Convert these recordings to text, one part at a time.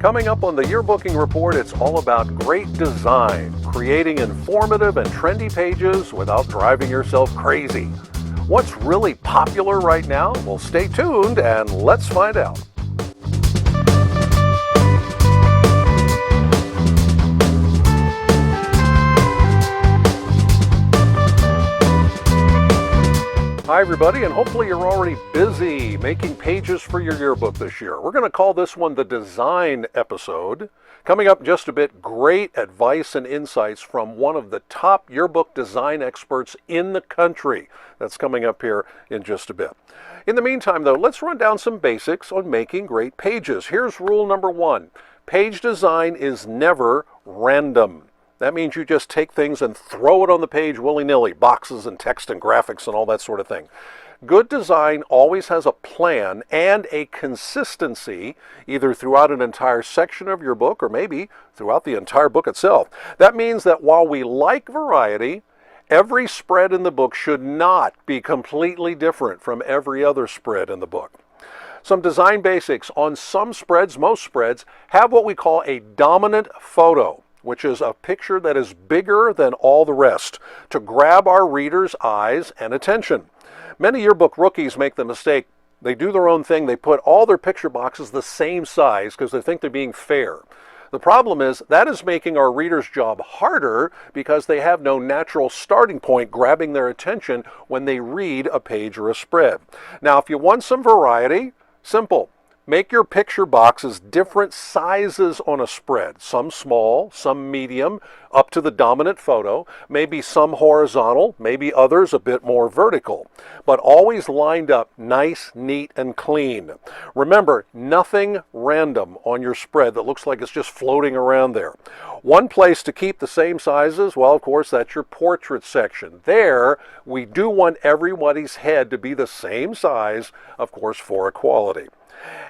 Coming up on the Yearbooking Report, it's all about great design, creating informative and trendy pages without driving yourself crazy. What's really popular right now? Well, stay tuned and let's find out. Hi everybody, and hopefully you're already busy making pages for your yearbook this year. We're going to call this one the design episode. Coming up in just a bit, great advice and insights from one of the top yearbook design experts in the country. That's coming up here in just a bit. In the meantime though, let's run down some basics on making great pages. Here's rule number 1. Page design is never random. That means you just take things and throw it on the page willy-nilly, boxes and text and graphics and all that sort of thing. Good design always has a plan and a consistency, either throughout an entire section of your book or maybe throughout the entire book itself. That means that while we like variety, every spread in the book should not be completely different from every other spread in the book. Some design basics. On some spreads, most spreads, have what we call a dominant photo, which is a picture that is bigger than all the rest, to grab our readers' eyes and attention. Many yearbook rookies make the mistake. They do their own thing. They put all their picture boxes the same size because they think they're being fair. The problem is that is making our readers' job harder because they have no natural starting point grabbing their attention when they read a page or a spread. Now, if you want some variety, simple. Make your picture boxes different sizes on a spread, some small, some medium, up to the dominant photo, maybe some horizontal, maybe others a bit more vertical, but always lined up nice, neat, and clean. Remember, nothing random on your spread that looks like it's just floating around there. One place to keep the same sizes, well, of course, that's your portrait section. There, we do want everybody's head to be the same size, of course, for equality.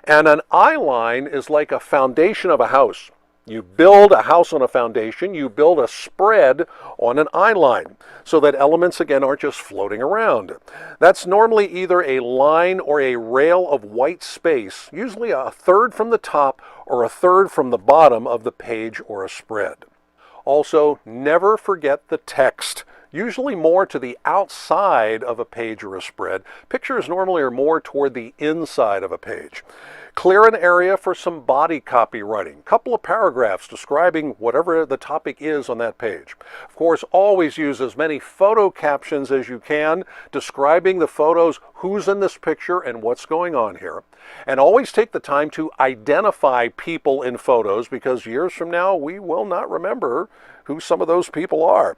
And an eye line is like a foundation of a house. You build a house on a foundation, you build a spread on an eye line, so that elements, again, aren't just floating around. That's normally either a line or a rail of white space, usually a third from the top or a third from the bottom of the page or a spread. Also, never forget the text. Usually more to the outside of a page or a spread. Pictures normally are more toward the inside of a page. Clear an area for some body copywriting. A couple of paragraphs describing whatever the topic is on that page. Of course, always use as many photo captions as you can, describing the photos, who's in this picture and what's going on here. And always take the time to identify people in photos, because years from now we will not remember who some of those people are.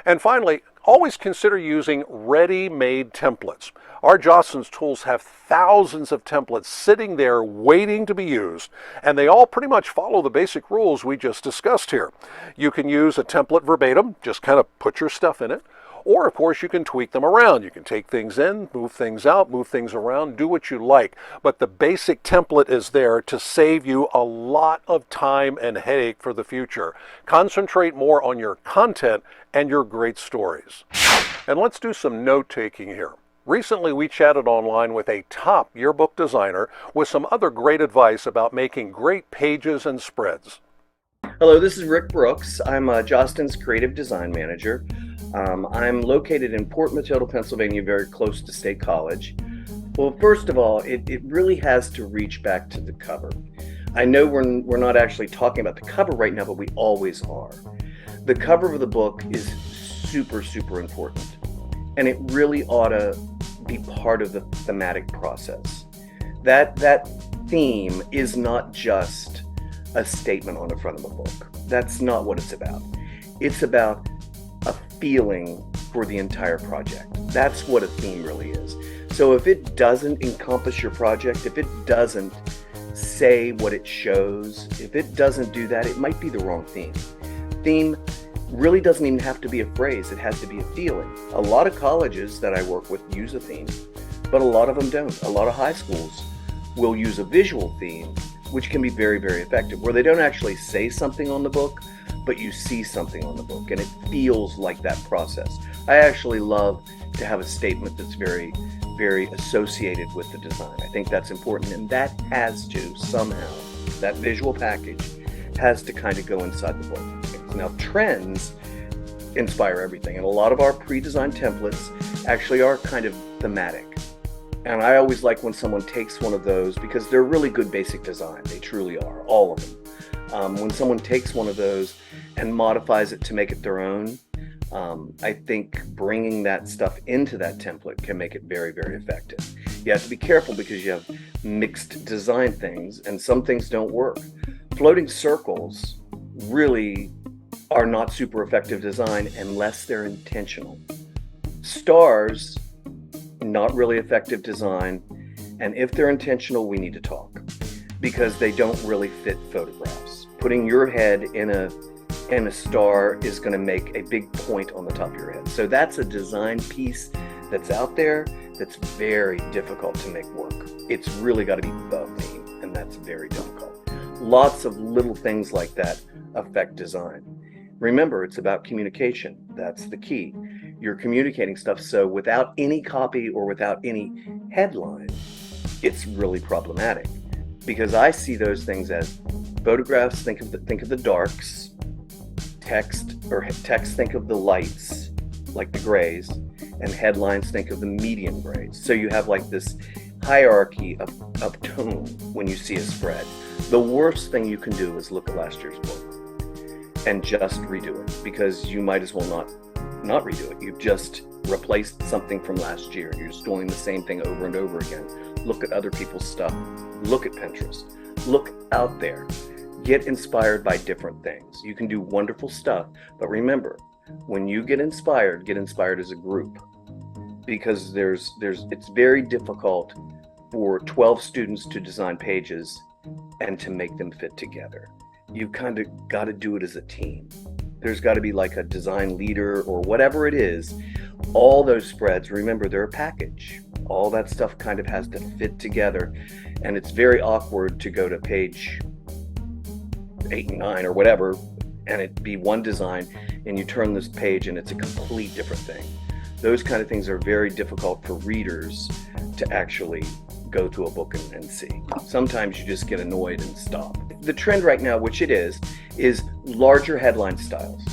And finally, always consider using ready-made templates. Our Jostens tools have thousands of templates sitting there waiting to be used, and they all pretty much follow the basic rules we just discussed here. You can use a template verbatim, just kind of put your stuff in it, or of course you can tweak them around. You can take things in, move things out, move things around, do what you like. But the basic template is there to save you a lot of time and headache for the future. Concentrate more on your content and your great stories. And let's do some note-taking here. Recently, we chatted online with a top yearbook designer with some other great advice about making great pages and spreads. Hello, this is Rick Brooks. I'm a Jostens Creative Design Manager. I'm located in Port Matilda, Pennsylvania, very close to State College. Well, first of all, it really has to reach back to the cover. I know we're not actually talking about the cover right now, but we always are. The cover of the book is super, super important, and it really ought to be part of the thematic process. That theme is not just a statement on the front of a book. That's not what it's about. It's about a feeling for the entire project. That's what a theme really is. So if it doesn't encompass your project, if it doesn't say what it shows, if it doesn't do that, it might be the wrong theme. Theme really doesn't even have to be a phrase. It has to be a feeling. A lot of colleges that I work with use a theme, but a lot of them don't. A lot of high schools will use a visual theme, which can be very, very effective, where they don't actually say something on the book, but you see something on the book, and it feels like that process. I actually love to have a statement that's very, very associated with the design. I think that's important, and that has to somehow that visual package, has to kind of go inside the book. Now, trends inspire everything, and a lot of our pre-designed templates actually are kind of thematic. And I always like when someone takes one of those, because they're really good basic design. They truly are, all of them. When someone takes one of those and modifies it to make it their own, I think bringing that stuff into that template can make it very, very effective. You have to be careful because you have mixed design things, and some things don't work. Floating circles really are not super effective design unless they're intentional. Stars, not really effective design, and if they're intentional, we need to talk, because they don't really fit photographs. Putting your head in a star is going to make a big point on the top of your head. So that's a design piece that's out there that's very difficult to make work. It's really got to be the theme, and that's very difficult. Lots of little things like that affect design. Remember, it's about communication. That's the key. You're communicating stuff, so without any copy or without any headline, it's really problematic. Because I see those things as photographs, think of the darks, text think of the lights, like the grays, and headlines think of the medium grays. So you have like this hierarchy of tone when you see a spread. The worst thing you can do is look at last year's book and just redo it, because you might as well not redo it. You've just replaced something from last year. You're just doing the same thing over and over again. Look at other people's stuff. Look at Pinterest. Look out there. Get inspired by different things. You can do wonderful stuff, but remember, when you get inspired as a group, because it's very difficult for 12 students to design pages and to make them fit together. You kind of got to do it as a team. There's got to be like a design leader or whatever it is. All those spreads, remember, they're a package. All that stuff kind of has to fit together, and it's very awkward to go to page 8 and 9 or whatever, and it be one design, and you turn this page and it's a complete different thing. Those kind of things are very difficult for readers to actually go through a book and see. Sometimes you just get annoyed and stop. The trend right now, which it is larger headline styles.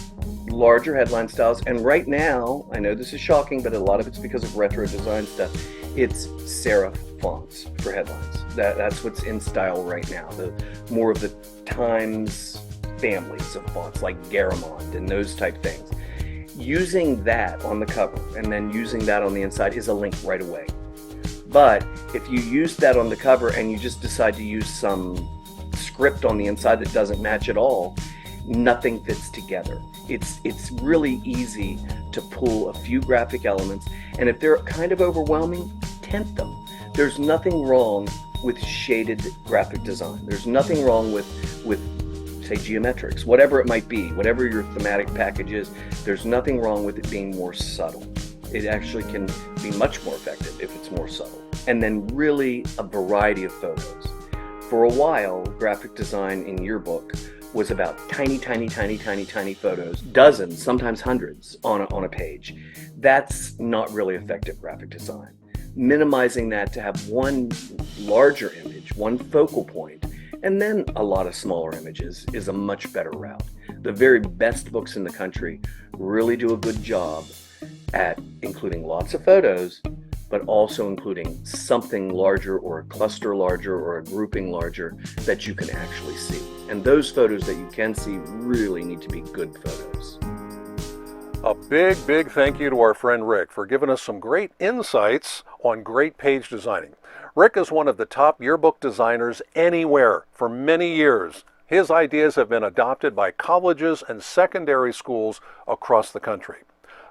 Larger headline styles, and right now, I know this is shocking, but a lot of it's because of retro design stuff. It's serif fonts for headlines. That's what's in style right now. More of the Times families of fonts like Garamond and those type things. Using that on the cover and then using that on the inside is a link right away. But if you use that on the cover and you just decide to use some script on the inside that doesn't match at all, nothing fits together. It's really easy to pull a few graphic elements, and if they're kind of overwhelming, tint them. There's nothing wrong with shaded graphic design. There's nothing wrong with say geometrics, whatever it might be, whatever your thematic package is. There's nothing wrong with it being more subtle. It actually can be much more effective if it's more subtle. And then really a variety of photos. For a while, graphic design in Yearbook was about tiny photos, dozens, sometimes hundreds on a page. That's not really effective graphic design. Minimizing that to have one larger image, one focal point, and then a lot of smaller images is a much better route. The very best books in the country really do a good job at including lots of photos, but also including something larger or a cluster larger or a grouping larger that you can actually see. And those photos that you can see really need to be good photos. A big thank you to our friend Rick for giving us some great insights on great page designing. Rick is one of the top yearbook designers anywhere for many years. His ideas have been adopted by colleges and secondary schools across the country.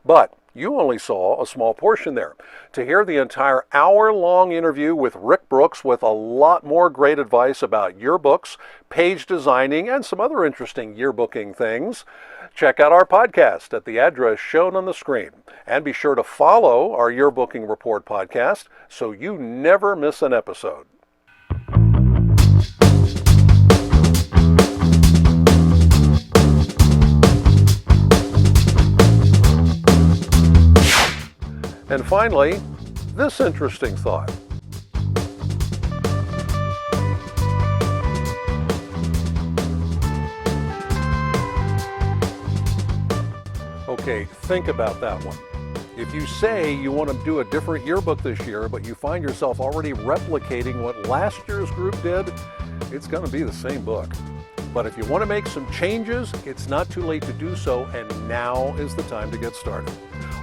But you only saw a small portion there. To hear the entire hour-long interview with Rick Brooks with a lot more great advice about yearbooks, page designing, and some other interesting yearbooking things, check out our podcast at the address shown on the screen. And be sure to follow our Yearbooking Report podcast so you never miss an episode. And finally, this interesting thought. Okay, think about that one. If you say you want to do a different yearbook this year, but you find yourself already replicating what last year's group did, it's going to be the same book. But if you want to make some changes, it's not too late to do so, and now is the time to get started.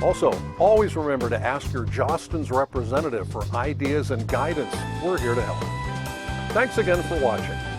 Also, always remember to ask your Jostens representative for ideas and guidance. We're here to help. Thanks again for watching.